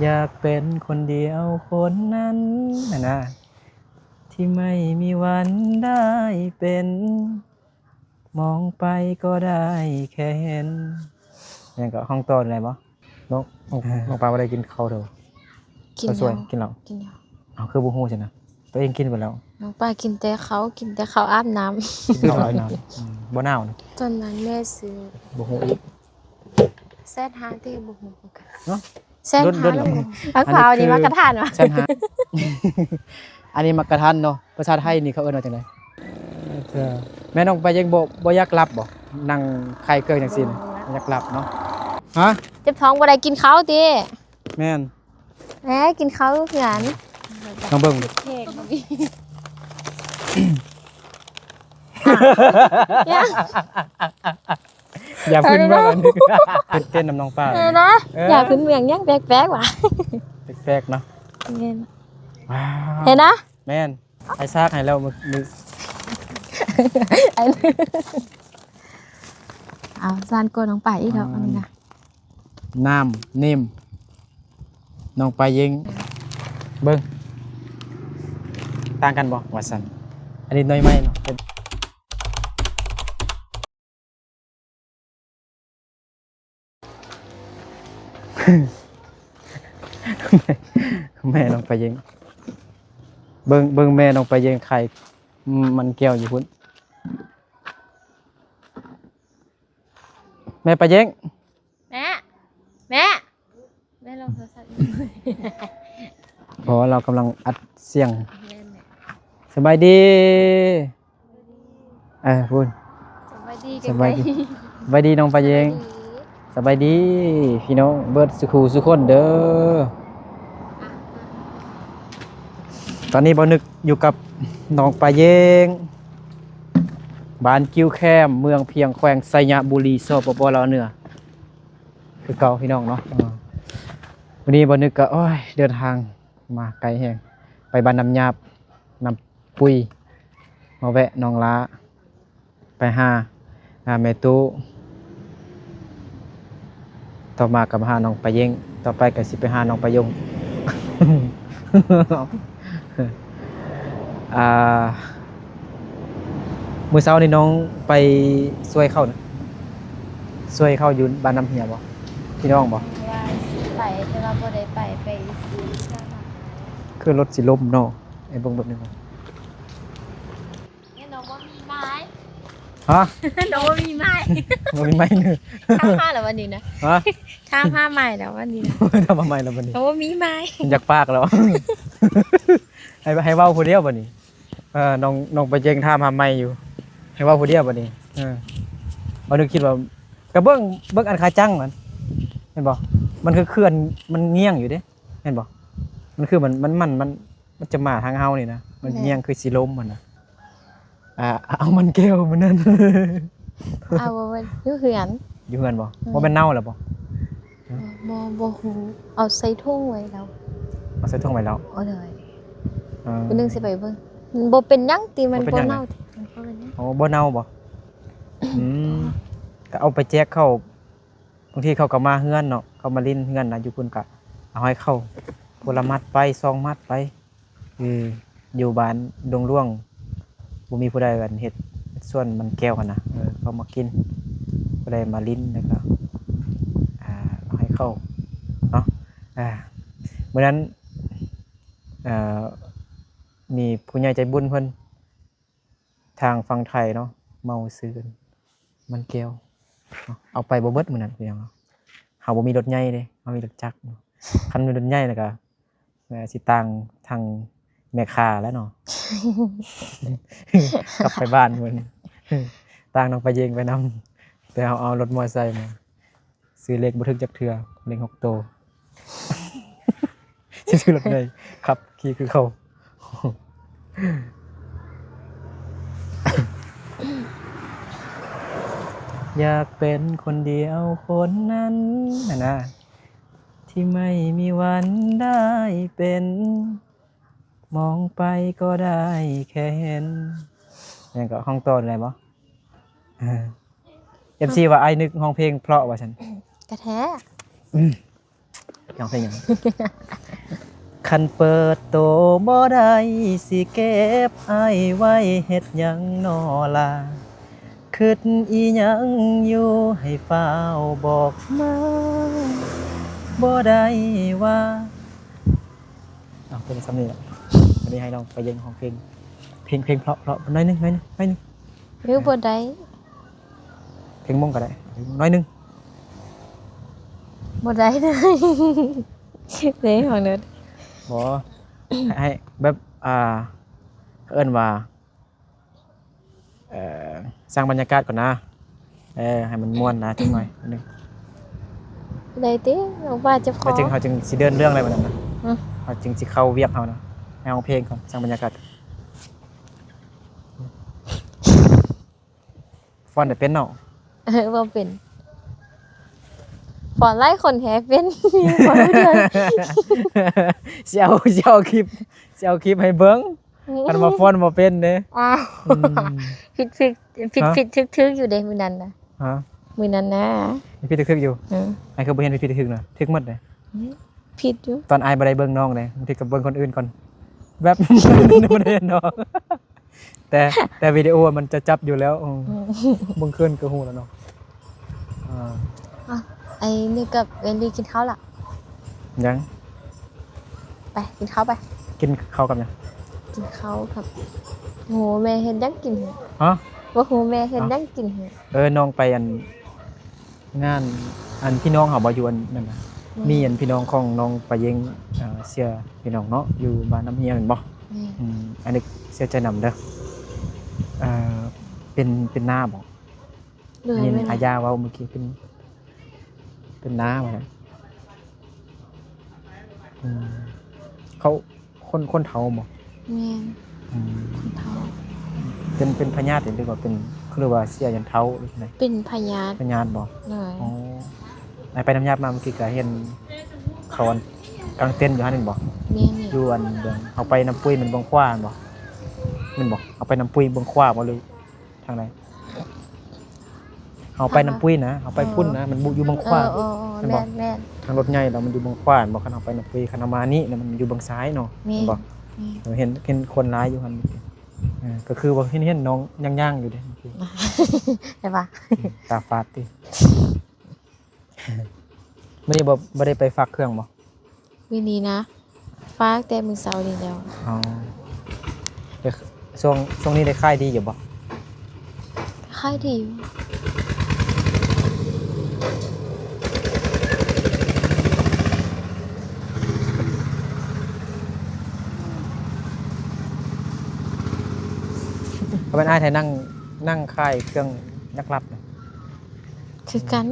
อยากเป็นคนเดียวคนนั้นนะที่ไม่มีวันได้เป็นมองไปก็ได้แค่เห็นนี่ก็ห้องต้นอะไรบ่น้องปลาบ่ได้กินข้าวเถอะกิน ข้าวสวย แล้ว กินแล้ว กินแล้ว เอาคือบ่ฮู้ใช่นะตัวเองกินไปแล้ว น้องปลากินแต่เขาอาบน้ำ กินข้าวร้อยน้ำบ่หนาวนะ ตอนนั้นแม่ซื้อ บ่ฮู้อีก แซดหาที่บ่ฮู้กัน เนาะ แซดหา เดิน แล้ว ๆ บ่อักพร้าวนี่มากระทานวะ แซ่บฮะ อันนี้มักกะทันเนาะภาษาไทยนี่เขาเอิ้นว่าจังได๋แม่น้องไปยังบ่อยากหลับบ่นั่งไข่เกินจังซี่น่ะอยากหลับเนาะฮะ เจ็บท้องบ่ได้กินข้าวติ แม่น แหมกินข้าวคือกัน น้องเบิ่ง เค้กบ่มียัง อย่าขึ้นเบิ่งอันนี้เต้นน้ำน้องป้า เออนะอยากขึ้นเมืองยังแปลกๆว่ะ แปลกๆเนาะ เห็น ว้าว เห็นนะ แม่นไอ้ซากให้แล้วมือ ไอ้เอาซานโกน้องป่าอีกแล้วอันนี้นะ น้ำนิ่มน้องไปยิงเบิ่งต่างกันบ่ว่าซั่นอันนี้น้อยไหมเนาะ แม่น้องไปยิงเบิ่งแม่น้องไปยิงไข่มันแก้วอยู่พุ่นแม่ไปยิง แม่ลองโทรศัพท์ เพราะเรากำลังอัดเสียงสบายดีพุ่น สบายดี สบายดีสบายดีน้องไปยิงสบายดีพี่น้องเบิดสุขูสุคนเด้อตอนนี้บ่นึกอยู่กับน้องไปยิงบ้านกิ้วแคมเมืองเพียงแขวงไสยบุรีสปปลาวเหนือคือเก่าพี่น้องเนาะวันนี้บ่นึกก็โอ้ยเดินทางมาไกลแฮงไปบ้านน้ำยาบน้ำปุยมาแวะน้องล้าไปหาแม่ตู้ต่อมากับหาน้องไปเยงต่อไปก็สิไปหาน้องไปยง มื้อเช้านี่น้องไปช่วยเข้านะช่วยเข้าอยู่บ้านน้ำเหียบ่พี่น้องบ่ ว่าไปแต่ว่าบ่ได้ไปซื้อข้าว คือรถสิล้มเนาะไอ้เบิ่งแบบนึง เนี่ยน้องว่ามีไม้ ฮะ น้องว่ามีไม้ บ่มีไม้เด้อ ข้ามผ้าแล้ววันนี้นะ ฮะ ข้ามผ้าใหม่แล้ววันนี้นะ ทำมาใหม่แล้วบัดนี้ น้องว่ามีไม้ อยากปากแล้ว ให้เว้าผู้เดียวบัดนี้น้องไปเจงท่ามาใหม่อยู่ให้เว้าผู้เดียวบัดนี้บ่นึกคิดว่าก็เบิ่งอันขาจังมันเห็นบ่มันคือเคลื่อนมันเงี่ยงอยู่เด้เห็นบ่มันคือมันจะมาทางเฮานี่นะมันเงี่ยงคือสิล้มมันน่ะเอามันแก้วมันนั่น เอาว่าอยู่เหือน อยู่เฮือนบ่บ่แม่นเน่าแล้วบ่ บ่ฮู้เอาใส่ถุงไว้แล้ว เอาใส่ถุงไว้แล้ว เอาเลย เออ วันนึงสิไปเบิ่งมันบ่เป็นหยังติมัน บ่เป็นหยัง บ่เน่าติมันบ่เป็นหยัง อ๋อบ่เน่าบ่ก็เอาไปแจกเข้าบางทีเขาก็มาเฮือนเนาะเขามาลิ้นเฮือนน่ะอยู่พุ่นก็เอาให้เข้าพละมัดไป2มัดไปอยู่บ้านดงหลวงบ่มีผู้ใดกันเฮ็ดส่วนมันแก้วกันนะเขามากินผู้ใดมาลิ้นแล้วก็เอาให้เข้าเนาะเมื่อนั้นมีผู้ใหญ่ใจบุญเพิ่นทางฝั่งไทยเนาะเมาซื้อกันมันแก้วเอาไปบ่เบิดมื้อนั้นคือหยังเฮาบ่มีรถใหญ่เด้เฮามีรถจักรคันมีรถใหญ่แล้วก็สิต่างทางแม่ค้าแล้วเนาะ กลับไปบ้านเพิ่นต่างน้องไปเยงไปนำแต่เอารถมอเตอร์ไซค์มาซื้อเลขบ่ถึกจักเทื่อเลข6โตว สิซื้อรถใหญ่ขับขี่คือเขา อยากเป็นคนเดียวคนนั้นนะที่ไม่มีวันได้เป็นมองไปก็ได้แค่เห็นนี่ก็ห้องต้นอะไรบ่MC ว่าไอ้นึกห้องเพลงเพราะว่าฉัน กระแท้ ร้องเพลงหยัง คันเปิดโตบ่ได้สิเก็บอ้ายไว้เฮ็ดหยังนอล่ะคิดอีหยังอยู่ให้ฟ้าวบอกมาบ่ได้ว่าเอาเป็นซ้ำนี่แหละวันนี้ให้น้องไปเย็นของเพลงเพราะน้อยหนึงหรือบ่ได้ เพลงม่งก็ได้น้อยหนึง บ่ได้เลยเลยของเด้อ บ่ให้แบบเอิ้นว่าสร้างบรรยากาศก่อนนะให้มันม่วนนะจังหน่อยนิดนึง ได้ติน้องป้าจะขอ เขาจึงสิเดินเรื่องอะไรแบบนั้นนะ อือ เขาจึงสิเข้าเวียกเขานะเอาเพลงก่อนสร้างบรรยากาศฟอนต์ได้เป็นเนาะ บ่เป็นฝอนไล่คนแฮเป็นฝอนเดือน สิเอาคลิปให้เบิ่งคันว่าฟอนต์บ่เป็นเด้ อ้าว อืม ผิดทึกอยู่เด้มื้อนั้นน่ะ ฮะ มื้อนั้นนะ มีพี่ทึกๆอยู่ เออ ไอ้คือบ่เห็นพี่ทึกๆนะทึกหมดเลย ผิดอยู่ ตอนอายบ่ได้เบิ่งน้องเลยบางทีก็เบิ่งคนอื่นก่อนแบบ บ่ได้เห็นน้องแต่วิดีโอมันจะจับอยู่แล้วเบิ่งคืนก็ฮู้แล้วเนาะอ่า ไอ้นี่กับเวนดี้กินข้าวล่ะ ยัง ไปกินข้าวไป กินข้าวกับหยัง กินข้าวครับโหแม่เฮ็ดยังกิน ฮะ บ่โหแม่เฮ็ดยังกิน น้องไปงานพี่น้องเขาบ่อยู่นั่นน่ะมีพี่น้องของน้องไปเยงเสียพี่น้องเนาะอยู่บ้านน้ำเฮียแม่นบ่ นี่ อันนี้เสียใจนำเด้อเป็นหน้าบ่ เหนื่อย นี่ ไหม อาญาเว้าเมื่อกี้เป็นหน้าว่าซั่นเขาคนเฒ่าบ่ แม่น อืม คนเฒ่า เป็นพญาติหรือว่าเป็นคือว่าเสียยันเฒ่าหรือไง เป็นพยาธิ พญาติบ่ เหนื่อย อ๋อไปน้ำยามาเมื่อกี้ก็เห็นเขากลางเต็นท์อยู่หั่นนี่บ่ แม่นนี่ อยู่เบิ่งเอาไปน้ำปุ้ยมันเบิ่งขวาบ่มันบ่เอาไปน้ำปุ้ยเบิ่งขวาบ่หรือทางใดเอาไปน้ำปุ้ยนะเอาไปพุ่นนะมันอยู่เบิ่งขวา แม่นแม่น ทางรถใหญ่แล้วมันอยู่เบิ่งขวาบ่คันเอาไปน้ำปุ้ยคันเอามานี่มันอยู่เบิ่งซ้ายเนาะ แม่น บ่เห็นคนร้ายอยู่หั่นก็คือว่าเห็นน้องย่างๆอยู่เด้เมื่อกี้ ใช่ป่ะ ตาฟาดติมื้อนี้บ่ได้ไปฝากเครื่องบ่ วินี้นะฟ้ากแต่มื้อเช้านี้แล้ว อ๋อเดี๋ยวช่วงนี้ได้ค่ายดีอยู่บ่ ค่ายดีอยู่ เพราะเป็นอ้ายไทยนั่งค่ายเครื่องนักรับนะ คือกัน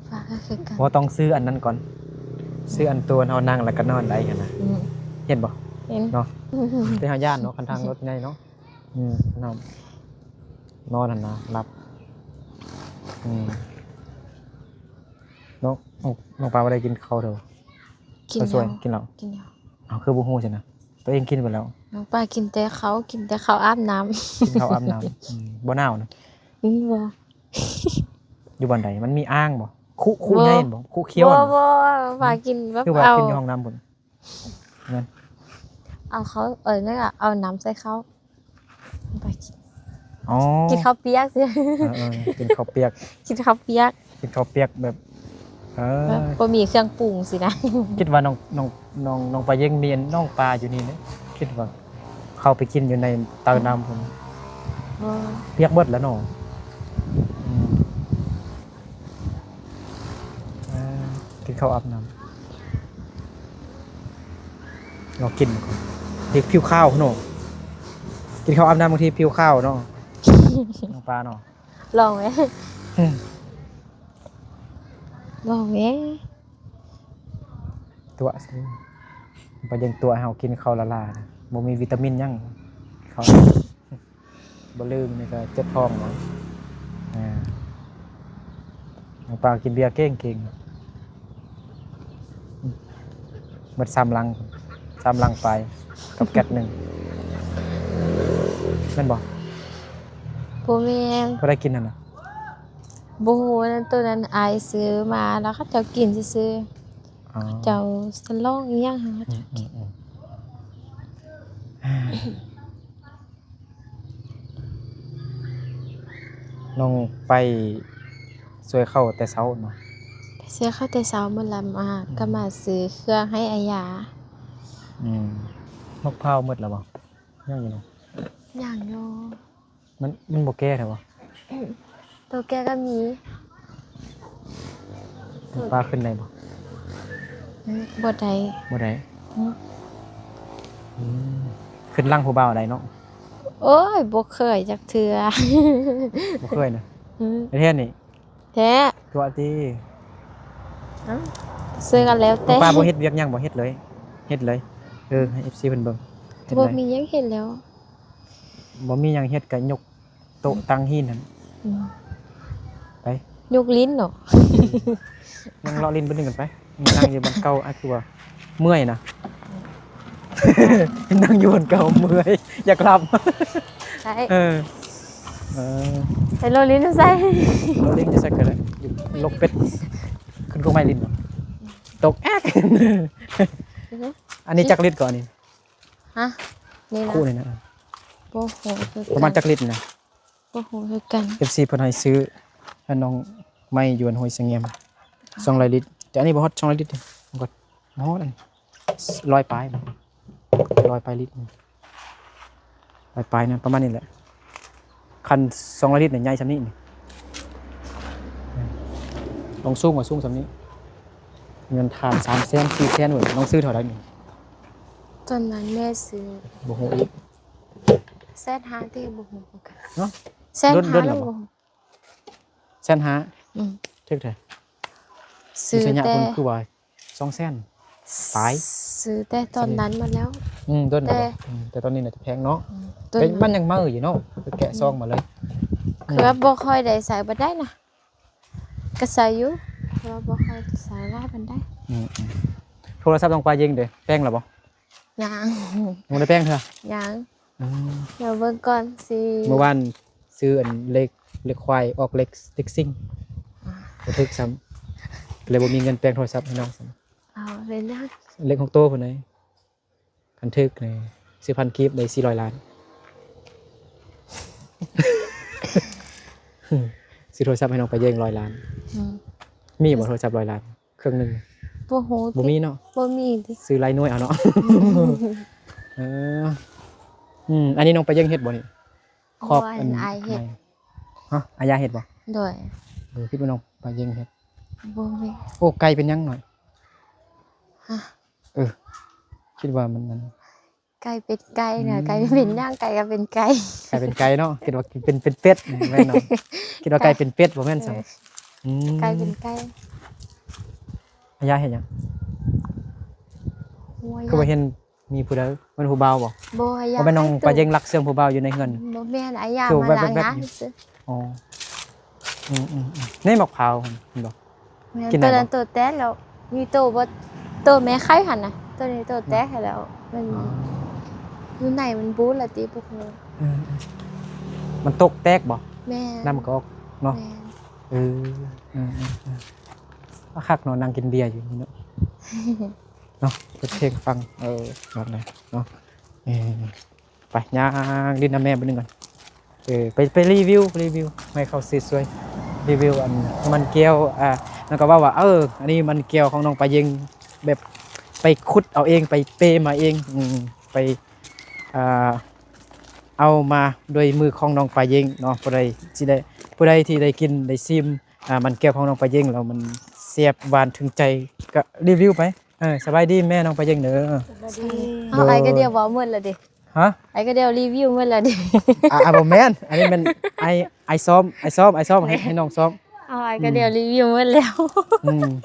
ฟ้าก็คือกัน เพราะต้องซื้ออันนั้นก่อน ซื้ออันตัวเฮานั่งแล้วก็นอนได้กันนะ อืม เห็นบ่ เห็น เนาะเป็นเฮาย่านเนาะคันทางรถใหญ่เนาะนอนหั่นนะรับน้องปลาบ่ได้กินข้าวเด้อ กิน ข้าวสวย แล้ว กินแล้ว กินแล้ว อ้าวคือบ่ฮู้ซินะตัวเองกินไปแล้ว น้องป้ากินแต่เขาอาบน้ำ กินข้าวอาบน้ำบ่หนาวนะ นี่บ่ อยู่บ่อนใดมันมีอ่างบ่คุใหญ่เห็นบ่คุเขียว บ่ อะ บ่ป้ากินแบบ คือว่า เอา กินอยู่ห้องน้ำพุ่นนั่น เอาเขานั่นอ่ะเอาน้ำใส่เขาไปกิน อ๋อ กินข้าวเปียกสิ กินข้าวเปียก กินข้าวเปียก กินข้าวเปียกแบบแบบบ่มีเครื่องปรุงสินะ คิดว่าน้องปลาเย็งเมียนน้องปลาอยู่นี่นะคิดว่าเข้าไปกินอยู่ในเตาน้ำพุ่น บ่ เปียกเบิดแล้วเนาะกินข้าวอาบน้ำเรากินก่อนเด็กผิวข้าวเนาะกินข้าวอาบน้ำบางทีผิวข้าวเนาะน้องปลาเนาะ ลองไหมลองไหม ตัวสิปลาเย็งตัวให้เรากินข้าวละลายนะบ่มีวิตามินหยังข้าวบ่ลืมนี่ก็เจ็บท้องเนาะน้องปลากินเบียร์เก่งหมด3 ลังไปกับแก๊ส1แม่นบ่ บ่แม่น ก็ได้กินนั่นน่ะ บ่ฮู้นั่นตัวนั้นอายซื้อมาแล้วเขาเจ้ากินซื่อ อ๋อ ๆเจ้าสลองอีหยังหา อืมอืมอืมน้องไปสวยเข้าแต่เช้าเนาะ ไปซื้อข้าวแต่เช้ามื้อละมาก็มาซื้อเครื่องให้อายา มะพร้าวหมดแล้วบ่ยังอยู่เนาะ อย่างอยู่ มันบ่แก่แท้บ่ ตัวแกก็มี ปลาขึ้นได้บ่ บ่ได้ บ่ได้ อืม อืมขึ้นลังผู้บ่าวได้เนาะ โอ้ยบ่เคยจักเทื่อ บ่เคยนะ อืม ประเทศนี่ แท้ ตัวติ ซื้อกันแล้วแต่ ปลาบ่เฮ็ดเวียกหยังบ่เฮ็ดเลยเฮ็ดเลยให้ FC เพิ่นเบิ่งเฮ็ด บ่ เลย มีหยังเห็นแล้ว บ่มีหยังเฮ็ดก็ยกโต๊ะตั้งหินนั่น อืม ไป ยกลิ้นเนาะ ยังเลาะลิ้นเบิ่งกันไปนั่งอยู่บนเก่าอาคือว่าเมื่อยนะ นั่งอยู่บนเก่าเมื่อยอยากหลับ ใช่ เออเออ ไปโลลิ้นใส่ เราเลี้ยงจะสักกันเลยอยู่ลกเป็ดขึ้นกงไม้ลิ้นเนาะตกแอ๊ก อันนี้จักลิตรก่อนนี่ ฮะนี่นะ คู่นี่นะ บ่ฮู้คือ ประมาณจักลิตรนะ บ่ฮู้คือกัน FC เพิ่นให้ซื้อให้น้องไม้ยวนห้วยเสงี่ยม200ลิตรแต่อันนี้บ่ฮอด200ลิตรมันก็บ่ฮอดอัน100ปลายนะ100ปลายลิตร100ปลายนะประมาณนี้แหละคัน200ลิตรเนี่ยใหญ่ซำนี้นี่ลองสูงกว่าสูงซำนี้เงินทาน3แสน4แสนเว้ยน้องซื้อเท่าใดนี่ ตอนนั้นแม่ซื้อ บ่ฮู้อีก แซดหาที่บ่ฮู้คือกัน เนาะ แซดหา เดิน แล้ เหร ว อ บ่ฮู้ แสนห้า อืม ทึกแท้ ซื้อ สัญญา แต่ เพิ่นคือว่า2แสน ปลาย ซื้อแต่ตอนนั้นมาแล้ว เดิน แต่ แต่ตอนนี้น่าจะแพงเนาะ ต้น เอ้ยมันยังมาอยู่เนาะไปแกะซองมาเลย คือว่าบ่ค่อยได้ใส่บ่ได้นะก็ใส่อยู่เพราะว่าบ่ค่อยใส่หลายปานใด โทรศัพท์ต้องปลายิงเด้อแป้งแล้วบ่ ยัง ยังได้แป้งเถอะ ยังเดี๋ยวเบิ่งก่อนสิ เมื่อวานซื้ออันเล็กควายออกเล็กสติ๊กซิ่งบ่ทึกซ้ำเลยบ่มีเงินแป้งโทรศัพท์ให้น้องซ้ เอาเลยนะ ำเล็กของโตพุ่นไหนคันทึกนี่ซื้อพันกีบได้400ล้าน ซื้อโทรศัพท์ให้น้องไปเยิง100ล้าน อืม มีบ่โทรศัพท์100ล้านเครื่องหนึง บ่ฮู้ บ่มีเนาะ บ่มีติ ซื้อรายหน่วยเอาเนาะ เอออันนี้น้องไปยังเฮ็ดบ่นี่ครอบ อันอายเฮ็ด ฮะอายาเฮ็ดบ่ โดย คิดว่าน้องไปยังเฮ็ด บ่มี โอ้ไก่เป็นยังหน่อย ฮะ คิดว่ามัน ไก่เป็นไก่เนี่ยไก่เป็นย่างไก่ก็เป็นไก่ ไก่เป็นไก่เนาะคิดว่าเป็นเป็ดแม่นเนาะคิดว่าไก่เป็นเป็ดบ่แม่นซั่นอืม ไก่เป็นไก่ อายาเฮ็ดหยัง หัว คือว่าเห็นมีผู้ใดมันผู้บ่าวบ่ บ่อยา บ่แม่นน้องไปยังรักเสื่องผู้บ่าวอยู่ในเฮือน บ่แม่นอายา คือ มา แว๊บ ล้าง ๆ งาน อยู่ ซื่อ อ๋อนี่มะพร้าวเห็นบ่ แม่น กินได้ ตัว บ่ นั้นตัวแตกแล้วมีตัวบ่ตัวแม่ไข่หั่นน่ะตัวนี้ตัวแตกให้แล้วมันอยู่ไหนมันบูดละติพวกนี้ มันตกแตกบ่ แม่ น้ำมันก็ออกเนาะ แม่ เออคักเนาะนั่งกินเบียร์อยู่นี่เนาะ เนาะเปิดเพลงฟังแบบนั้นเนาะไปย่างดินน้ำแม่ไปนึงก่อนไปรีวิวให้เขาสวยๆรีวิวอันมันเกลียวแล้วก็ว่าอันนี้มันเกลียวของน้องปลาเยงแบบไปขุดเอาเองไปเปมาเองไปเอามาโดยมือของน้องปลาเยงเนาะผู้ใดที่ได้กินได้ซิมมันแก้วของน้องปลาเยงแล้วมันเสียบหวานถึงใจก็รีวิวไปสบายดีแม่น้องปลาเยงเด้อ เอาไอ้ก็เดียวเว้าหมดและดิ ฮะ ไอ้ก็เดียวรีวิวหมดและดิ บ่แม่นอันนี้มันไอซ้อมให้น้องซ้อม เอาไอ้ก็เดียวรีวิวหมดแล้ว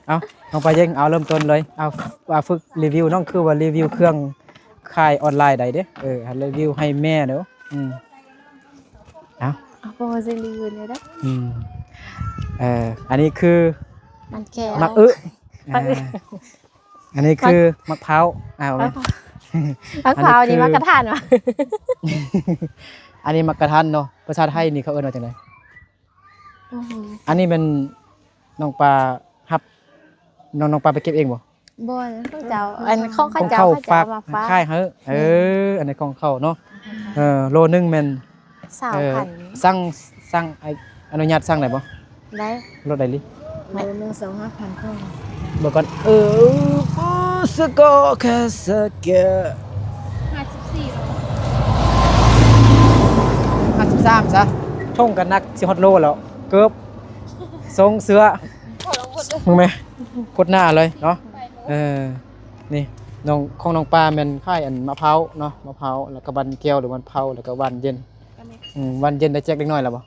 เอาน้องปลาเยงเอาเริ่มต้นเลยเอาว่าฝึกรีวิวน้องคือว่ารีวิวเครื่องขายออนไลน์ใดเด้รีวิวให้แม่เด้อเอา เอาบ่สิรีวิวเลยเด้อ อันนี้คือ มันแก่ มักอันนี้คือมะพร้าวเอาไหม มะพร้าวนี่มากระทานวะ อันนี้มักกะทันเนาะภาษาไทยนี่เขาเอิ้นว่าจังได โอ้โห อันนี้เป็นน้องปลาฮับน้องปลาไปเก็บเองบ่ บ่นะเขาเจ้าอันของ ของ เขา เข้า เจ้า ฝาก มาฝาก ค่ายเฮ้อันนี้ของเข้าเนาะโลนึงแม่น สาวพัน สั่งไอ้อนุญาตสั่งได้บ่ ได้ รถได้ลิ โลนึง2-5,000เท่า บ่ก่อนสกอแค่สกะ 53ซะช่งกันนักสิฮอดโลแล้วเกือบทรงเสื้อมึงไหมกดหน้าเลยเนาะนี่น้องของน้องปลาแม่นค่ายอันมะพร้าวเนาะมะพร้าวแล้วก็วันแก้วหรือวันเผาแล้วก็วันเย็นวันเย็นได้แจกเล็กน้อยแล้วบ่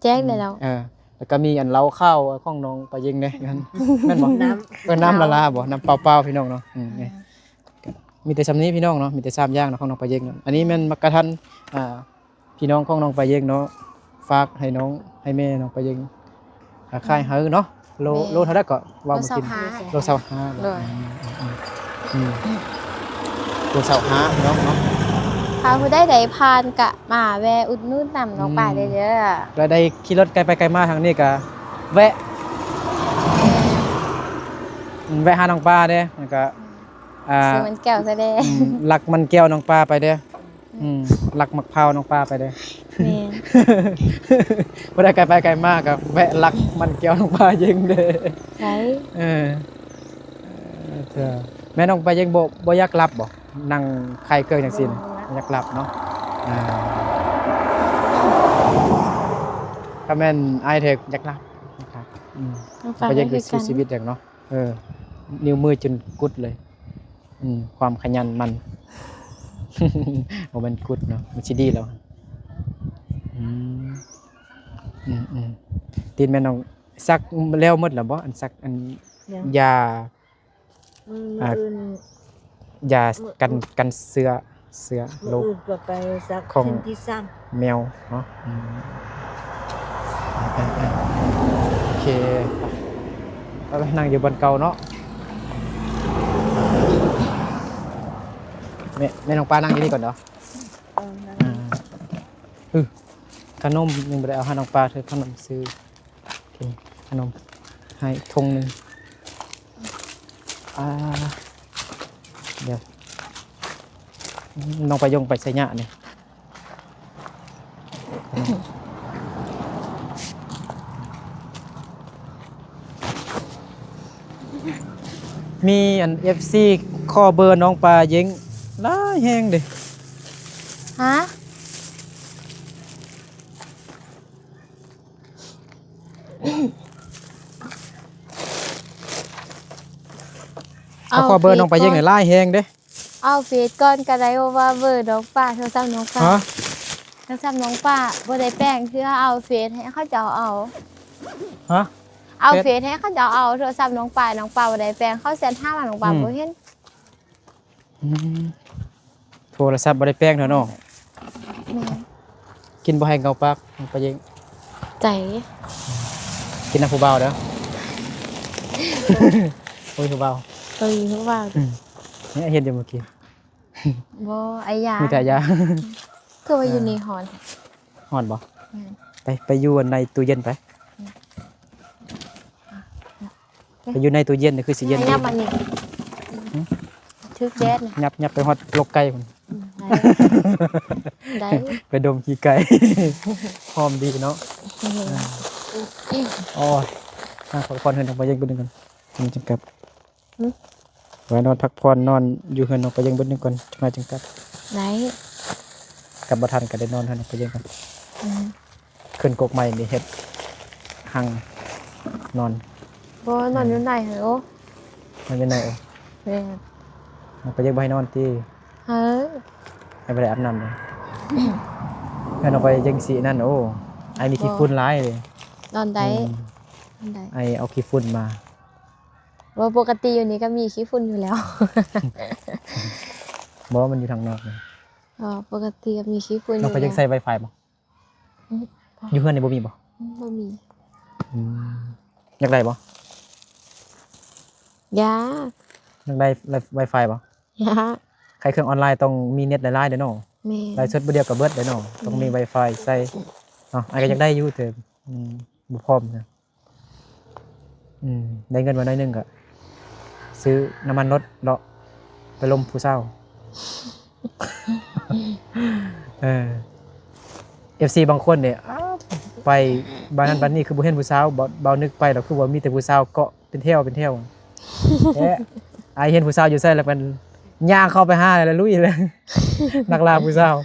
แจ้งได้แล้ว แล้วก็มีอันเล้าข้าวของน้องปลายิงเด้งั้นแม่นบ่น้ำละลาบ่น้ำเปล่าๆพี่น้องเนาะนี่มีแต่ซำนี้พี่น้องเนาะมีแต่3อย่างเนาะของน้องปลายิงเนาะอันนี้แม่นมักกะทันพี่น้องของน้องปลายิงเนาะฝากให้น้องให้แม่น้องปลายิงค่ายเฮาเนาะโลเท่าใดก็ว่ามากินโล25 เลย โล25พี่น้องเนาะ พาผู้ได้ผ่านกะมาแวะอุดหนุนนำน้องป่าได้เด้อ แล้วได้ขี่รถไกลไปไกลมาทางนี้ก็แวะหาน้องปลาเด้แล้วก็ซื้อมันแก้วซะเด้ หลักมันแก้วน้องปลาไปเด้หลักมักพร้าวน้องปลาไปเด้ แม่น บ่ได้ไกลไปไกลมากก็แวะหลักมันแก้วน้องปลายิงเด้ ได แม่น้องปลายิงบ่อยากรับบ่นั่งไข่เกลือจังซี่น่ะอยากรับเนาะถ้าแม่นอ้ายเถกอยากรับนะครับ น้องป่า ปลา ได้ ยิง คื คือ อ กัน ชีวิตอย่างเนาะนิ้วมือจนกุดเลยความขยันมัน โอ้มันกุดเนาะมันสิดีแล้วตีนแม่น้องซักแล้วหมดแล้วบ่อันซักอันยายากันเสือโรค อื่นก็ไปสัก ของ ขึ้นที่ซ้ แมวเนาะโอเคไปนั่งอยู่บนเก่าเนาะแม่น้องปลานั่งอยู่นี่ก่อนเนาะ ขนมยังไม่ได้เอาให้น้องปลาเธอขนมซื้อโอเคขนมให้ทงหนึ่งเดี๋ยวน้องไปยงไปใส่หญ้าเนี่ยมีอัน FC คอเบอร์น้องปลาเย็งหลายแห้งเด้ ฮะ เอาคอเบอร์น้องปลาเย็งเนี่ยหลายแห้งเด้ เอาเฟซก่อนก็ได้ว่าเบอร์น้องป่าโทรศัพท์น้องป่า ฮะ โทรศัพท์น้องป่าบ่ได้แป้งคือเอาเฟซให้เขาเจ้าเอา ฮะ เอาเฟซให้เขาเจ้าเอาโทรศัพท์น้องป่าบ่ได้แป้งเขาเซ็น5มาน้องป่าบ่เห็น โทรศัพท์บ่ได้แป้งเถอะเนาะ แม่ กินบ่ให้เกาปากน้องปลาเย็ง ใจ กินน้ำผู้เบาเด้อ โอ้ยผู้เบา เอ้ยเพราะว่า เนี่ยเห็นเดี๋ยวเมื่อกี้ บ่ไอ้ยา มีแต่ยา คือว่าอยู่ในหอน ห่อนบ่ไปอยู่ในตู้เย็นไปอยู่ในตู้เย็นนี่คือสิเย็น ให้ ดี ยับมันนี่ทึกแดดนะ ยับไปฮอดลกไก่พุ่น ได้ ไปดมขี้ไก่ หอมดีเนาะอ๋อขอพรเฮือนน้องไปยังเบิ่งก่อนจังกลับไว้นอนพักผ่อนนอนอยู่เฮือนน้องไปยังเบิ่งก่อนจังมาจังกลับ ได้ กลับบ่ทันก็ได้นอนเฮือนน้องไปยังก่อนขึ้นกกใหม่นี่เฮ็ดหังนอน บ่นอนอยู่ไหนเหรอ มันอยู่ไหนแม่ น้องไปยังบ่ให้นอนติ เฮ้ย ให้บ่ได้อาบน้ำเลยเฮือนน้องไปยังสินั่นโอ้ไอ้มีขี้ฝุ่นหลายเลย นอนได้นอนได้ ไอ้เอาขี้ฝุ่นมา ว่าปกติอยู่นี่ก็มีขี้ฝุ่นอยู่แล้ว บอกว่ามันอยู่ทางนอกเลย ปกติก็มีขี้ฝุ่นอ น้อง ยู่ ไปยังใส่ Wi-Fi บ่อยู่เพื่อนในบ่มีบ่ บ่มี อยากได้บ่ ยา อยากได้ Wi-Fi บ่ ยา ใครเครื่องออนไลน์ต้องมีเน็ตหลายๆเด้อเนาะ แม่ ไลฟ์สดบ่เดียวกับเบิดเด้อเนาะต้องมี Wi-Fi ใส่เนาะไอ้ก็อยากได้อยู่เถอะ บ่พร้อมนะได้เงินมาหน่อยหนึงก็ซื้อน้ำมันรถเลาะไปลมผู้เฒ่าFC บางคนเนี่ยไปบ้านนั้นบ้านนี้คือบ่เห็นผู้สาวบ่นึกไปแล้วคือว่ามีแต่ผู้สาวเกาะเป็นแถวแท้ไอเห็นผู้สาวอยู่ไสแล้วมันย่างเข้าไปหาแล้วลุยเลย นักล่าผู้สาว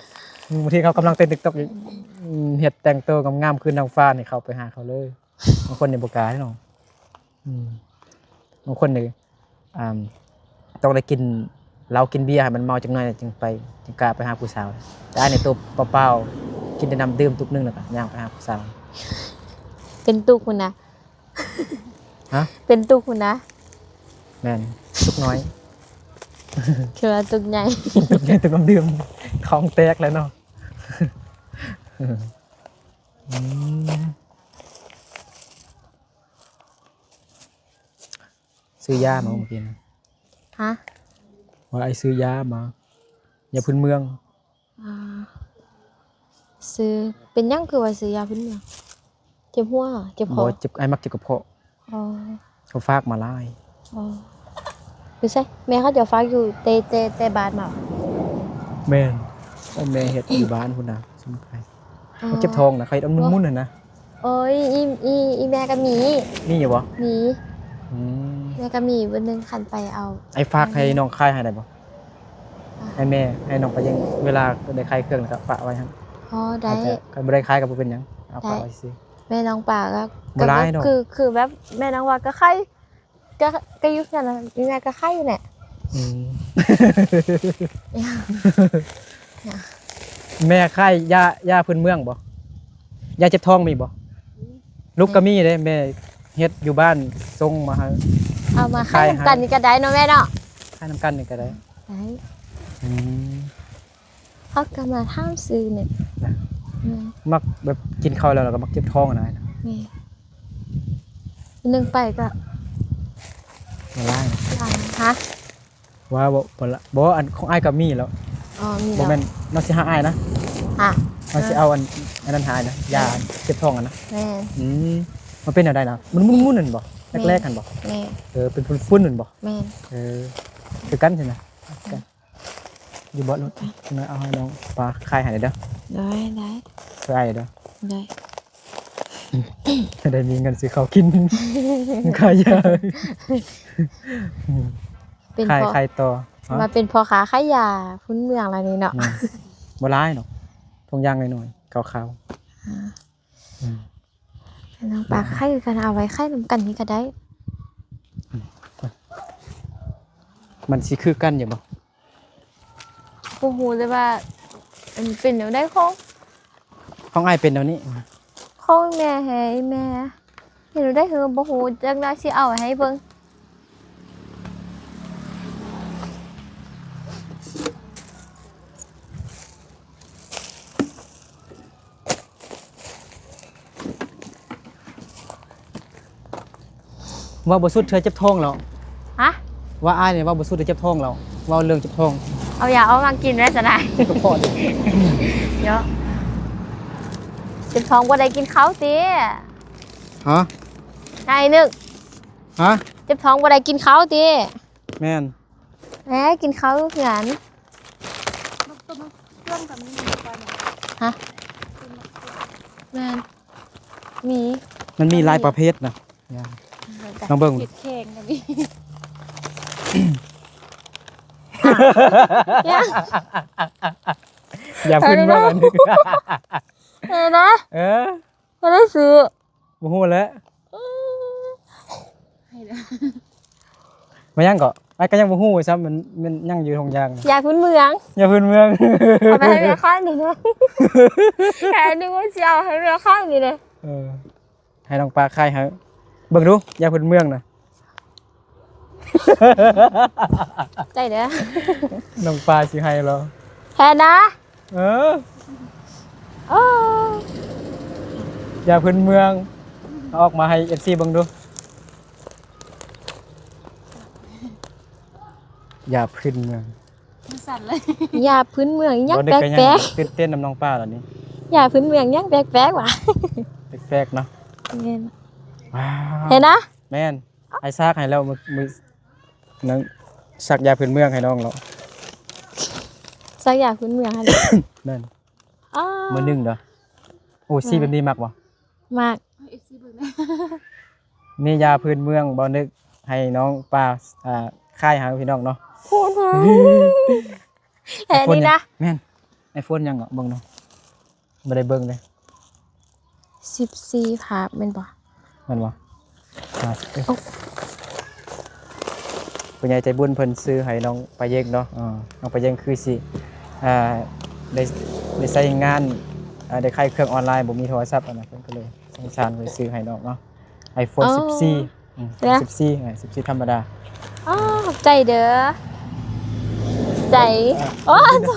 บางทีเขากำลังเต้น TikTok อยู่เฮ็ดแต่งตัวงามๆคือนางฟ้านี่เข้าไปหาเขาเลยบางคนนี่บ่กล้าเนาะบางคนนี่ต้องได้กินเหล้ากินเบียร์ให้มันเมาจังหน่อยจึงกล้าไปหาผู้สาวแต่อันนี้ตัวเปล่าๆกินแต่น้ำดื่มตุกนึงแล้วก็ย่างไปหาผู้สาว เป็นตุกคุณนะ ฮะ เป็นตุกคุณนะ แม่นตุกน้อย คือว่าตุกใหญ่ ตุกใหญ่ตุกน้ำดื่มท้องแตกแล้วเนาะซื้อยามาเมื่อกี้นะ ฮะ ว่าไอ้ซื้อยามาอย่าพื้นเมือง ซื้อเป็นยังคือว่าซื้อยาพื้นเมืองเจ็บหัวเจ็บค บ่ อ เจ็บไอ้มักเจ็บกระเพาะ อ๋อ เขาฝากมาไล่ อ๋อดูใช่แม่เขาจะฝากอยู่เตบาทมา แม่นเอาแม่เฮ็ดอยู่บ้านพุ่นน่ะสมุนไพรมันเจ็บท้องนะใครเอามุ่นๆน่ะนะ โอ้ยอีแม่ก็มี นี่อยู่บ่ มี อืม แม่ก็มีวันหนึงคันไปเอา ไอ้ฝากให้น้องคายให้ได้บ่ให้แม่ให้น้องไปยังเวลาได้คายเครื่องแล้วก็ฝากไว้ครับ อ๋อได้ อาจจะก็บ่ได้คายก็บ่เป็นหยังเอาฝากไว้ซิ แม่น้องป่าก็ บ่ร้ายเนอะ คือแบบแม่น้องว่าก็ไข่ก็ยุคนั้นนะยังไงก็ไข่อยู่เนี่ย แม่คายยาพื้นเมืองบ่ยาเจ็บท้องมีบ่ลูกก็มีเด้แม่เฮ็ดอยู่บ้านส่งมาให้ เอามาไข่ ไข่ น้ำกันนี่ก็ได้เนาะแม่เนาะ คายน้ำกันนี่ก็ได้ ได้ อืม เขาก็มาท่ามซื้อเนี่ย นะ แม่ มักแบบกินข้าวแล้วก็มักเจ็บท้องอะนะ แม่วันหนึงไปก็ มาล้าง ล้างฮะ ว่าบ่ละบ่อันของอ้ายก็มีแล้ว อ๋อมี บ่ แล้ว แม่นน้องสิหาอ้ายนะ อ่ะ น้องสิเอาอันนั้นหายนะยาเจ็บท้องอะนะ แม่ มันเป็นอะไรนะมันมุ่นๆนั่นบ่แรกๆกันบ่ แม่ เป็นฟุ้นๆนั่นบ่ แม่ คือกันใช่ไหมกันอยู่บ่รถนะเอาให้น้องปลาคายให้เด้อ ได้ เพื่ออ้ายเด้อ ได้ จะได้มีเงินซื้อข้าวกิน ขายยา เป็น ขาย พอ ขายต่อฮะ มาเป็นพ่อค้าขายยาพื้นเมืองอะไรนี่เนาะ บ่ร้ายเนาะทงยางหน่อยๆขาว แม่น้องป่าไข่กันเอาไว้ไข่น้ำกันนี่ก็ได้ ๆมันสิคือกันอยู่บ่ โอ้โหเลยว่ามันเป็นอย่างได้ของ ของอ้ายเป็นแนวนี้ แม่ให้แม่เห็นได้คือบ่ฮู้จักได้สิเอาให้เบิ่ง ว่าบ่สุดเธอเจ็บท้องแล้ว ฮะ ว่าอ้ายเนี่ยว่าบ่สุดเธอเจ็บท้องแล้วว่าเรื่องเจ็บท้อง เอายาเอามากินได้ซะได้ กระเพาะ เยอะเจ็บท้องบ่ได้กินข้าวติ ฮะ นายนึก ฮะ เจ็บท้องบ่ได้กินข้าวติ แม่น แหมกินข้าวเหือนฮะแม่นมี มันมีหลายประเภทนะน้องเบิ่ง เห็ดแข็งนะพี่ยัง อย่าพึ่งเบิ่งอันนี้ นะ ไม่ได้ซื้อ บ่ฮู้แล้วมายังก็ไอ้ก็ยังบ่ฮู้ซ้ำมันยังอยู่ทงยาง ยาพื้นเมือง อย่าพื้นเมือง เอาไปให้แม่ข้างหนึ่งนะแค่นึกว่าจะเอาให้แม่ข้างนี่เลย ให้น้องปลาคายให้เบิ่งดูอย่าพื้นเมืองน่ะ ใจเด้อ น้องปลาสิให้เหรอ แค่นะ โอ้ อย่าพื้นเมืองเอาออกมาให้ FC เบิ่งดูอย่าพื้นเมือง สั่นเลย ยาพื้นเมืองยัง บ่ได้ แปล ก็ ก ตื่นเต้นนำน้องปลาเหล่านี้ ๆยาพื้นเมืองยังแปลกๆว่ะ แปลกๆเนาะ เห็น ว้าว เห็นนะ แม่นไอ้ซากให้แล้วมือนังสักยาพื้นเมืองให้น้องเรา สักอย่างพื้นเมืองให้ แม่น อ้า มือหนึ่งเด้อโอ้ซีแบบนี้มักบ่ มาก นี่ยาพื้นเมืองบ่นึกให้น้องป้าค่ายหาพี่น้องเนาะ พูดมาเห็นนี่นะ แม่นไอโฟนยังเบิ่งเนาะบ่ได้เบิ่งเลย 14ภาพแม่นบ่ แม่นบ่ผู้ใหญ่ใจบุญเพิ่นซื้อให้น้องปลาเยกเนาะน้องปลาเยกคือสิได้ใช้งานได้ขายเครื่องออนไลน์บ่มีโทรศัพท์อันนั้นเพิ่นก็เลยสงสารเลยซื้อให้น้องเนาะ iPhone 14 14ธรรมดา อ้าขอบใจเด้อใจโอ้โธ่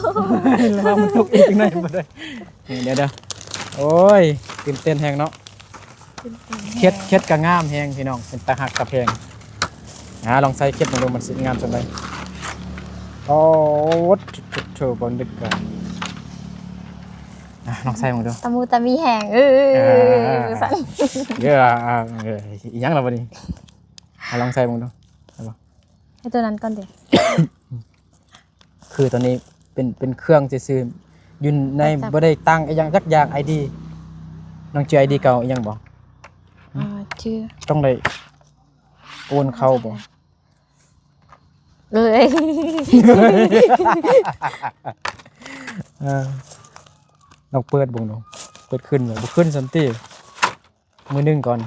ระวังมันตกอีกหน่อยบ่ได้เดี๋ยวโอ้ยตื่นเต้นแฮงเนาะเคล็ดก็งามแฮงพี่น้องเป็นตาหักกับแพงลองใส่เคล็ดมาดูมันสิงามจังได๋โอ้โถบ่นึกก่อนลองใส่มาดู ตะมูตะมีแหงสั่น อีหยังล่ะบัดนี้ลองใส่มาดู ให้ตัวนั้นก่อนเด้ คือตอนนี้เป็นเครื่องซื่อๆอยู่ในบ่ได้ตั้งอีหยังจักอย่าง ID น้องชื่อ ID เก่าอีหยังบ่ ชื่อ ต้องได้โอนเข้าบ่ เลย ลองเปิดเบิ่งดูเปิดขึ้นบ่ขึ้นซั่นติมือหนึงก่อน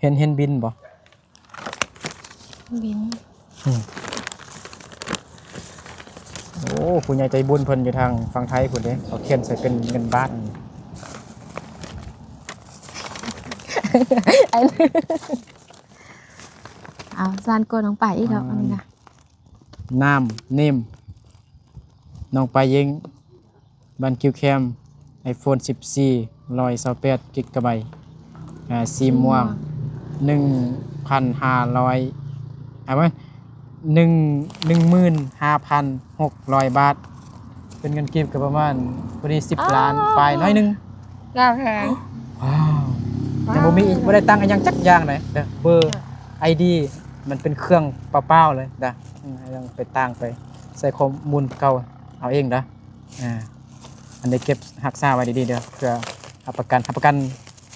เห็นบินบ่ บิน โอ้ผู้ใหญ่ใจบุญเพิ่นอยู่ทางฝั่งไทยพุ่นเด้เขาเขียนใส่เป็นเงินบาทเอาซานโกน้องไปอีกแล้วอันนี้นะ น้ำนิ่มน้องปลายิงบันคิวแคม iPhone 14 128 กิกะไบต์สีม่วง 1,500เอาไว้15,600 บาท เป็นเงินกีบก็ประมาณพอดี10 ล้านปลายน้อยหนึง งามแพง ว้าวยังบ่ได้ตั้งอันหยังจักอย่างเลยเด้อเบอร์ ID มันเป็นเครื่องเปล่าๆเลยเด้อยังไปตั้งไปใส่ข้อมูลเก่าเอาเองเด้ออันนี้เก็บรักษาไว้ดีๆเด้อเพื่อรับประกัน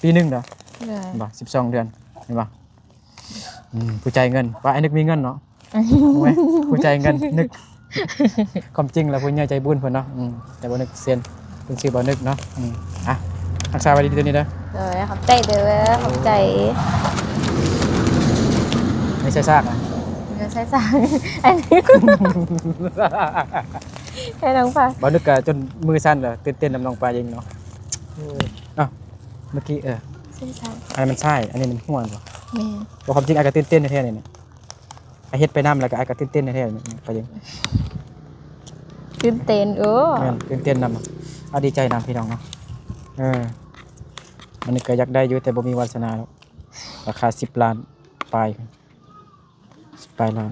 ปีหนึงเด้อ เลย เห็นบ่12 เดือนเห็นบ่ผู้จ่ายเงินว่าไอ้นึกมีเงินเนาะรู้ไหมผู้จ่ายเงินนึกความจริงแล้วผู้ใหญ่ใจบุญเพิ่นเนาะแต่บ่นึกเซียนเพิ่นชื่อบ่นึกเนาะรักษาไว้ดีๆตัวนี้เด้อ เลยขอบใจเด้อขอบใจ ไม่ใช่ซากนะ เดี๋ยวใช้สั่งอันนี้ให้น้องฟ้า บ่นึกกะจนมือสั่นเลยตื่นเต้นนำน้องปลายิงเนาะเมื่อกี้ใช้สั่ง อันนี้มันใช่อันนี้มันห่วงบ่ แม่ บ่ความจริงอายก็ตื่นเต้นแท้ๆนี่นะไอ้เฮ็ดไปนำแล้วก็อายก็ตื่นเต้นแท้ๆนี่ปลายิง ตื่นเต้นแม่นตื่นเต้นนำเอาดีใจนำพี่น้องเนาะอันนี้ก็อยากได้อยู่แต่บ่มีวาสนาหรอกราคา10 ล้านปลาย10 ปลายล้าน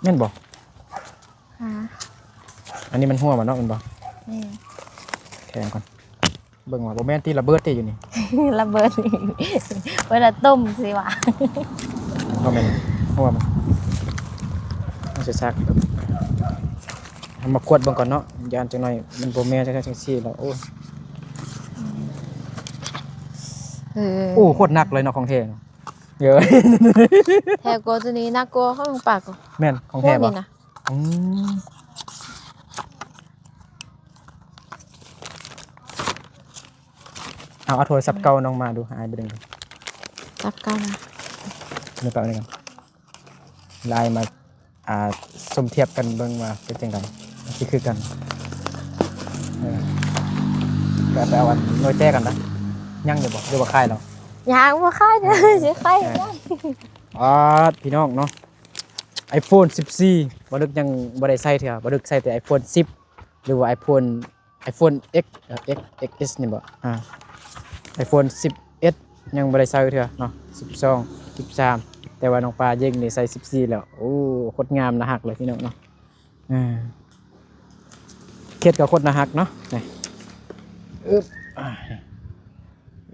แม่นบ่ ค่ะ อันนี้มันหัวมันเนาะแม่นบ่ แม่ แข่งก่อนเบิ่งว่าบ่แม่นที่ระเบิดติอยู่นี่ ระเบิดเวลาต้มสิวะ บ่แม่นหัวมันสิซักเอามาขวดเบิ่งก่อนเนาะยานจังหน่อยมันบ่แม่นจังซี่แล้วโอ้โอ้โคตรหนักเลยเนาะของแท้เนาะเยอะ แทโกตัวนี้น่ากลัวเข้าลงปากก่อน แม่นของแท้บ่ นี่นะ เอาโทรศัพท์เก่าน้องมาดูหายไปดึงดู จับกันนะ นี่แป๊บนึงกันไลน์มาสมเทียบกันเบิ่งว่าเป็นจังไดสิคือกันก็ไปเอาอันหน่วยแต้กันนะยังอยู่บ่หรือว่าคายแล้ว ยางมาค่ายเด้อสิค่ายได้ พี่น้องเนาะ iPhone 14บ่ดึกยังบ่ได้ใช้เทื่อบ่ดึกใช้แต่ iPhone 10 หรือว่า iPhone X XS นี่บ่iPhone 11 ยังบ่ได้ใช้เทื่อเนาะ12 13แต่ว่าน้องปลาเย่งนี่ใส่14แล้วโอ้โคตรงามนะฮักเลยพี่น้องเนาะเคสก็โคตรนะฮักเนาะนี่ อึบ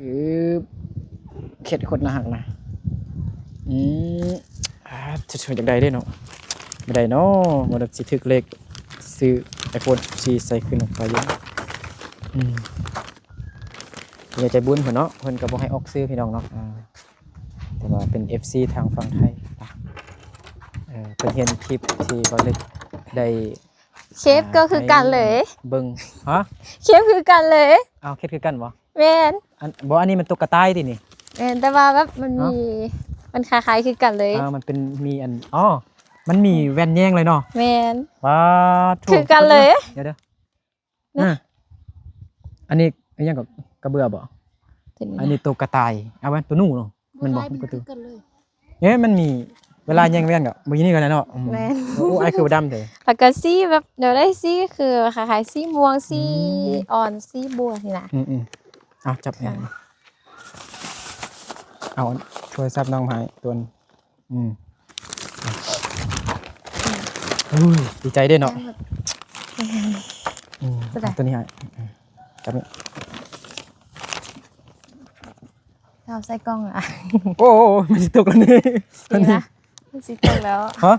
อึบเข็ดคนละหักนะจะช่วยจากใดได้เนาะไม่ได้เนาะมันสิถึกเลขซื้อ iPhone 14ใส่ขึ้นลงไปเยอะอยากใจบุญเพิ่นเนาะเพิ่นก็บ่ให้ออกซื้อพี่น้องเนาะแต่ว่าเป็น FC ทางฝั่งไทยเพิ่นเห็นคลิปที่บ่ได้ได้ เชฟก็คือกันเลย เบิ่งฮะ เชฟคือกันเลย อ้าวเฮ็ดคือกันบ่ แม่น อันนี้มันตุ๊กตาตินี่ แม่นแต่ว่าแบบมันมีมันคล้ายๆคือกันเลย มันเป็นมีมันมีแว่นแยงเลยเนาะ แม่น ว้า คือกันเลย เดี๋ยวอันนี้ยังกับกระเบือบ่อันนี้ตัวกระต่ายเอาไว้ตัวหนูเนาะมันบอกมันก็ตัวมันมีเวลาแยงแว่นก็บ่ยินนี่กันเนาะโอ้ไอ้คือดำเด้ แล้วก็สีแบบเดี๋ยวได้สีคือคล้ายๆสีม่วงสีอ่อนสีบัวนี่นะ เอาจับแอนเอาโทรศัพท์น้องไม้ตัวดีใจด้วยเนาะตัวนี้จับนี่ เอาใส่กล้องอ่ะ โอ้มันสิตกแล้วนี่ นี่นะมันสิตกแล้ว ฮะ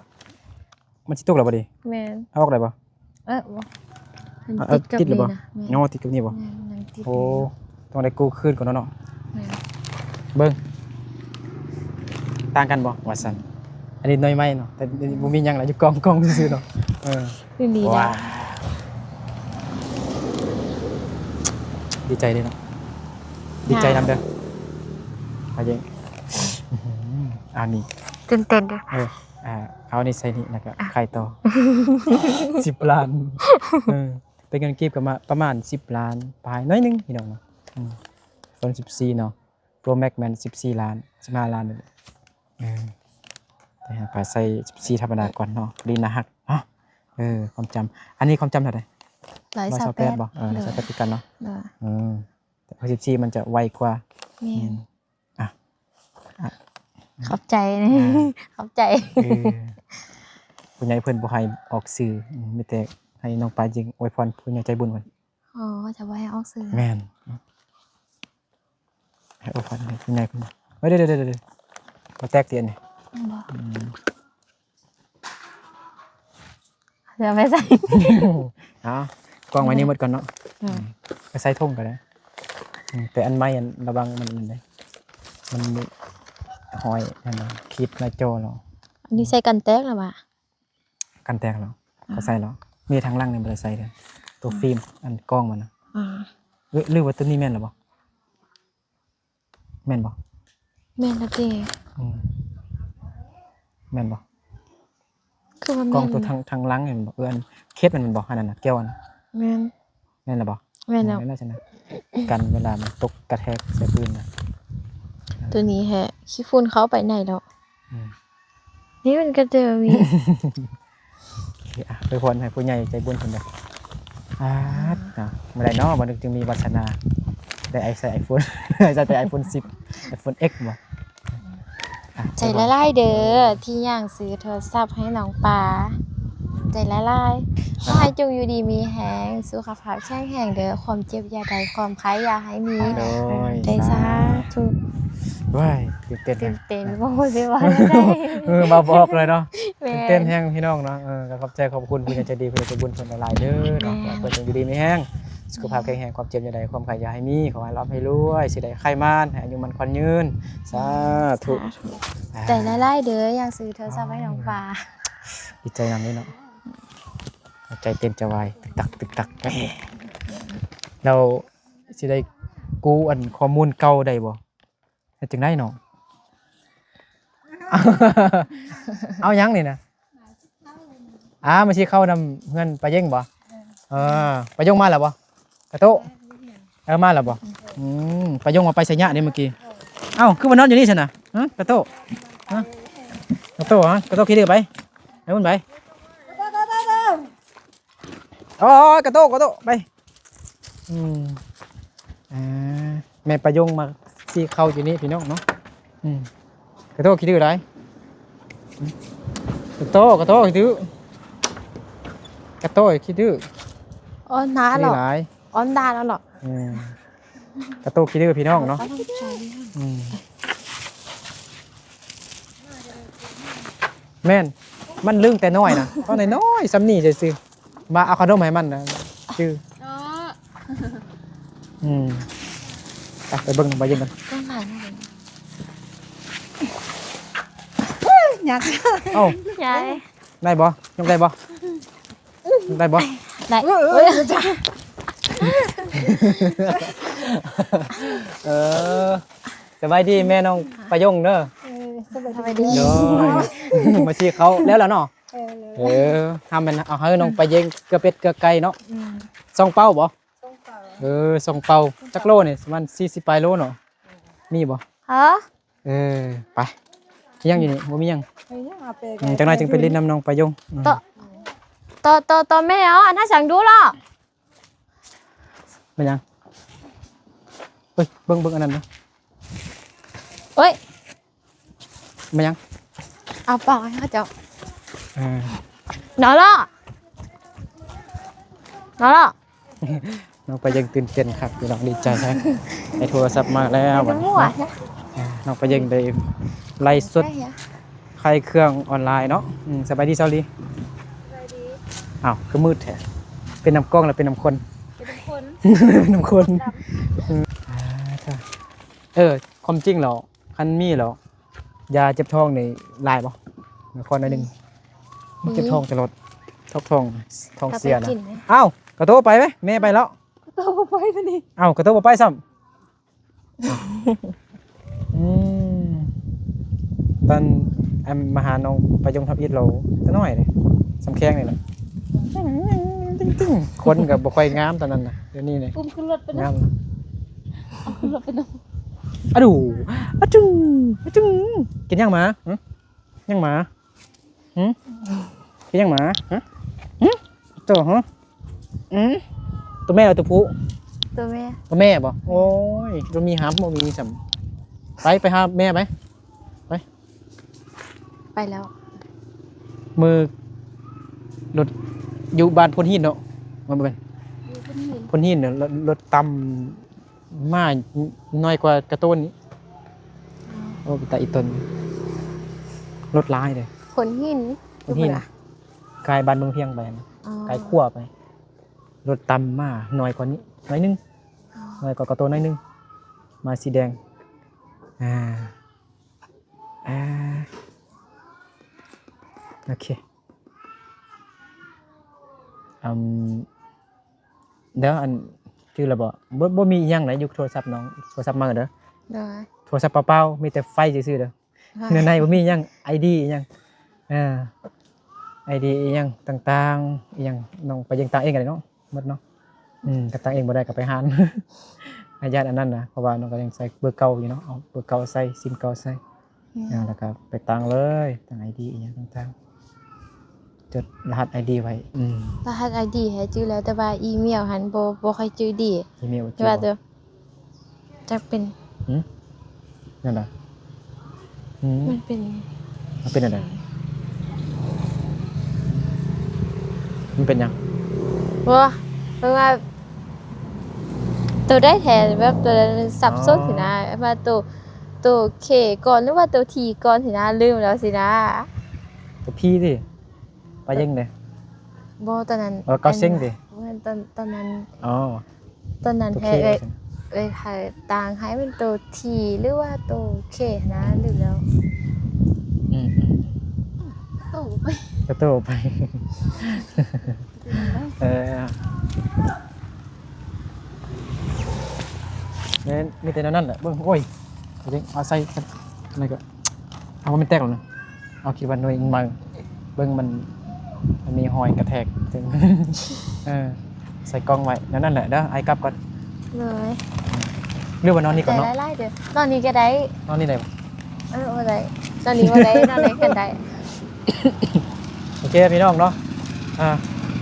มันสิตกแล้วบ่ดิ แม่น เอาออกได้บ่ มันติดกับนี่นะ เงาติดกับนี่บ่ มันติด โอ้ต้องได้กู้คืนก่อนเนาะเบิ่งต่างกันบ่ว่าซั่นอันนี้น้อยไหมเนาะแต่บ่มีหยังแล้วอยู่กองซื่อๆเนาะดีนะ ดีใจเลยเนาะดีใจนำเด้อเอาจริงอันนี้ ตื่นเต้นด้วย เอานี่ใส่นี่แล้วก็ไข่ต่อ10 ล้านเป็นเงินกีบก็มาประมาณ10 ล้านปลายน้อยนึงพี่น้องเนาะiPhone 14เนาะ Pro Max แม่น14 ล้าน15 ล้านนี่แต่ไปใส่14ธรรมดาก่อนเนาะดีนะฮักเนาะความจำอันนี้ความจำเท่าไหร่128บ่128คือกันเนาะแต่14มันจะไวกว่าขอบใจขอบใจผู้ใหญ่เพิ่นบ่ให้ออกสื่อมีแต่ให้น้องปลาจริงอวยพรผู้ใหญ่ใจบุญเพิ่นจะบ่ให้ออกสื่อแม่นให้อวยพรให้ผู้ใหญ่เพิ่นเฮ้ยเดี๋ยวบ่แตกเตียนนี่เดี๋ยวไปใส่กล้องไว้นี่หมดก่อนเนาะไปใส่ทุ่งก็ได้แต่อันใหม่อันระวังมันได้มันหอยนั่นน่ะคิดหน้าจอเราอันนี้ใส่กันแตกแล้วบ่กันแตกแล้วก็ใส่แล้วมีทางล่างนี่บ่ได้ใส่เด้อตัวฟิล์มอันกล้องมันน่ะหรือว่าตัวนี้แม่นหรือบ่แม่นบ่แม่นนะติแม่นบ่คือว่าก ล้องตัวทางหลังนี่บ่อันเคสมันบ่อันนั้นน่ะแก้วอันแม่นแม่นล่ะบ่แม่นแล้วน่าจะนะกันเวลามันตกกระแทกใส่พื้นน่ะตัวนี้แฮะขี้ฝุ่นเข้าไปไหนแล้วนี่มันก็จะมีไปพรให้ผู้ใหญ่ใจบุญเพิ่นเด้อบ่ได้เนาะบ่นึกจึงมีวาสนาได้ใส่ iPhone ใส่แต่ iPhone 10 iPhone X บ่ใจละลายเด้อที่ย่างซื้อโทรศัพท์ให้น้องปลาใจละลายขอให้จงอยู่ดีมีแฮงสุขภาพแข็งแรงเด้อความเจ็บอย่าได้ความไข้อย่าให้มีได้สาธุว้ายตื่นเต้นบ่ฮู้สิว่าจังได๋มาบอกเลยเนาะตื่นเต้นแฮงพี่น้องเนาะก็ขอบใจขอบคุณผู้ใหญ่ใจดีผู้ใหญ่ใจบุญเพิ่นหลายๆเด้อเนาะเพิ่นอยู่ดีมีแฮงสุขภาพแข็งแรงความเจ็บอย่าได้ความไข้อย่าให้มีขอให้ร่ำให้รวยสิได้ไข้มานให้อายุมันขวัญยืนสาธุใจละลายเด้ออยากซื้อโทรศัพท์ให้น้องปลาดีใจนำด้วยเนาะใจเต้นจะวายตึกตักเราสิได้กู้อันข้อมูลเก่าได้บ่เฮ็ดจังได๋เนาะเอายังนี่นะมันสิเข้านำเฮือนปลาเย่งบ่ปลาย่งมาแล้วบ่กระโตมาแล้วบ่ปลาย่งมาไปไสยะนี่เมื่อกี้คือมานอนอยู่นี่ซั่นน่ะกระโตกระโตขี้ดื้อไปให้มันไปกระโตไปแม่ปลาย่งมาสิเข้าอยู่นี่พี่น้องเนาะกระโตขี้ดื้อได้กระโตขี้ดื้อกระโตขี้ดื้ออ้อนน้าหรออ้อนดาแล้วหรอ กระโตขี้ดื้อพี่น้องเนาะ ก็ต้องใช้ แม่นมันลึงแต่น้อยนะตอนน้อยๆซ้ำนี่ซื่อๆมาเอาขนมให้มันนะชื่อไปเบิ่งไปยิงกัน ต้องผ่านให้ อยาก เอ้า ยาย ได้บ่ยกได้บ่ได้บ่ ได้ สบายดีแม่น้องประยงเด้อ ทำไมดี เด้อมาชี้เขาแล้วล่ะเนาะทำมันเอาให้น้องประยงเกลือเป็ดเกลือไก่เนาะส่งเป้าบ่ส่งเป้าจักโลนี่ประมาณ40ปลายโลเนาะมีบ่ ฮะ ไปยังอยู่นี่บ่มียัง เอาไป จังหน่อยจึงไปลิ้นน้ำน้องประยง ต่อแม่เหรออันถ้าสั่งดูล่ะ เป็นยังเฮ้ยเบิ่งอันนั้นนะ เอ้ย เป็นยัง เอาปอกให้เขาเจ้า อ่า นอนล่ะนอนล่ะ น้องประยงตื่นเต้นครับพี่น้องดีใจใช่ไอโทรศัพท์มาแล้ว ดู วัน มั่ นี้ ว เนาะ นะ น้องประยงได้ไล่สด ได้เหรอ ใครเครื่องออนไลน์เนาะสบายดีเซาลีอ้าวก็มืดแท้เป็นน้ำกล้องหรือเป็นน้ำคน เป็นน้ำคนความจริงเหรอคันมีเหรอยาเจ็บท้องในลายบ่คนหนึ่งเจ็บท้องจะลดท้องเสียนะ กินไหม อ้าวกระโตไปไหมแม่ไปแล้ว ตัวไปตัวนี้ อ้าวกระโตบ่ไปซ้ำตอนมาหาน้องประยงทับอิฐเราจะน้อยเลยสำแข้งนี่แหละตึ้งคนกับบ่ค่อยงามตอนนั้นนะเดี๋ยวนี้เลย อุ้มขึ้นรถไป งา นะ ม เอาขึ้นรถไปนะ อะดูอะจึงกินยังหมายังหมากินยังหมาตัวตัวแม่หรือตัวผู้ ตัวแม่ ตัวแม่บ่โอ้ยตัวมีหามบ่มีสัมไปหาแม่ไหม ไปแล้ว มือรถอยู่บ้านพลหินเนาะมันเป็นพลหินเนาะรถต่ำมากน้อยกว่ากระต้นนี้โอ้แต่อีตนรถร้ายเลย ขนหิน พลหินกายบ้านเมืองเพียงไปนะ อ๋อ กายขั้วไปรถต่ำมากน้อยกว่านี้น้อยนึงน้อยกว่ากระต้นน้อยนึงมาสีแดงโอเคเดี๋ยวอันชื่ออะไรบ่มีอิหยังไหนอยู่โทรศัพท์น้องโทรศัพท์มาเด้อ ได้ โทรศัพท์เปล่าๆมีแต่ไฟซื่อๆเด้อในบ่มีอิหยัง ID อิหยังID อิหยังต่างๆอิหยังน้องไปยังต่างเองกันเนาะหมดเนาะก็ต่างเองบ่ได้ก็ไปหานอาญาตอันนั้นนะเพราะว่าน้องก็ยังใส่เบอร์เก่าอยู่เนาะเอาเบอร์เก่าใส่ซิมเก่าใส่แล้วก็ไปต่างเลยต่าง ID อิหยังต่างๆจดรหัส ID ไว้รหัสไอดีให้จื้อแล้วแต่ว่าอีเมลหันบ่ค่อยจื้อดี อีเมล แต่ว่าตัวจะเป็น นั่นน่ะ มันเป็น มันเป็นอะไรมันเป็นยัง ว่าเพราะว่าตัวได้แทนแบบตัวสับสนสินะว่าตัวเคก่อนหรือว่าตัวทีก่อนสินะลืมแล้วสินะ ตัวพี่ดิไปยังเลย บ่ตอนนั้น เก้าเซ็งดิ ตอนนั้น อ๋อ ตอนนั้น ตัว แท้ เค เลยค่ะต่างให้เป็นตัวทีหรือว่าตัวเคนะลืมแล้ว โอ้ไป กระโตไปเนี่ยมีแต่นั่นแหละเบิ้งโอ้ยเอาใส่อะไรก็เอามันแตกหรอนะเอาคิดว่าหน่วยมันเบิ้งมันมีหอยกระแทกถึงใส่กล้องไว้นั่นแหละเด้อไอ้กลับก่อน เลย เรื่องว่านอนนี่ก่อนเนาะ ไล่เด้อตอนนี้ก็ได้ นอนนี่ไหน บ่ได้ตอนนี้บ่ได้ตอนไหนกันได้ โอเคพี่น้องเนาะ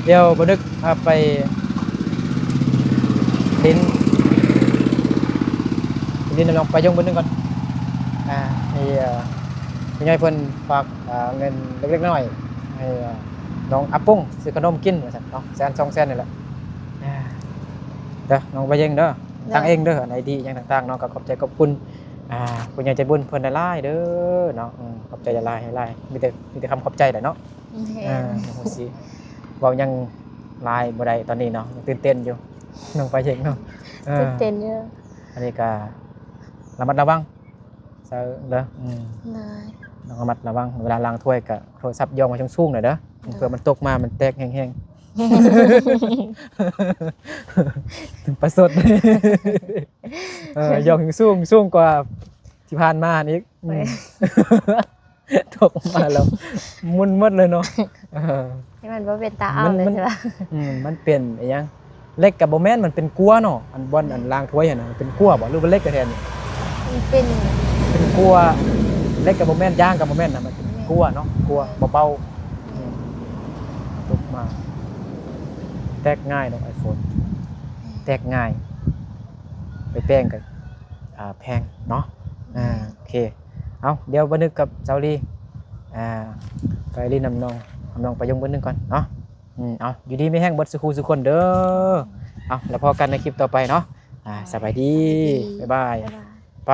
เดี๋ยวบนึกไปดินน้องไปยงบนึกก่อนให้ยังไงเพิ่นฝากเงินเล็กๆน้อยๆให้น้องอัปปุ้งซื้อขนมกินว่าซั่นเนาะ100,000 200,000นี่แหละ เด้อน้องไปเองเด้อตั้งเองเด้ออันไหนดีอย่างต่างๆเนาะก็ขอบใจขอบคุณผู้ใหญ่ใจบุญเพิ่นหลายๆเด้อเนาะขอบใจหลายๆหลายมีแต่คำขอบใจแหละเนาะ แม่น โหสิเว้ายังหลายบ่ได้ตอนนี้เนาะยังตื่นเต้นอยู่น้องไปเองเนาะตื่นเต้นเด้อ อันนี้ก็ระมัดระวังเด้อเลย ต้องระมัดระวังเวลาล้างถ้วยก็โทรศัพท์ย่องมาสูงๆหน่อยเด้อเผื่อมันตกมามันแตกแห้งๆประสดย่องสูงกว่าที่ผ่านมาอีกตกมาแล้วมุนหมดเลยเนาะให้มันบ่เป็นตาเอาเลยใช่ป่ะมันเป็นไอ้ยังเล็กกับบ่แม่นมันเป็นกัวเนาะอันบ่อนอันล้างถ้วยน่ะมันเป็นกัวบ่หรือว่าเล็กกระแทนนี่ มันเป็น กัวเล็กกับบ่แม่นย่างกับบ่แม่นน่ะมันเป็นกัวเนาะกัวเบาๆตกมาแตกง่ายเนาะ iPhone แตกง่ายไปแป้งกับแพงเนาะโอเคเอาเดี๋ยวบันทึกกับเซาลีไปรีน้ำนองไปยงบันนึงก่อนเนาะเอาอยู่ดีไม่แห้งเบิดสุขุสุคนเด้อเอาแล้วพอกันในคลิปต่อไปเนาะสบายดีบ๊ายบายไป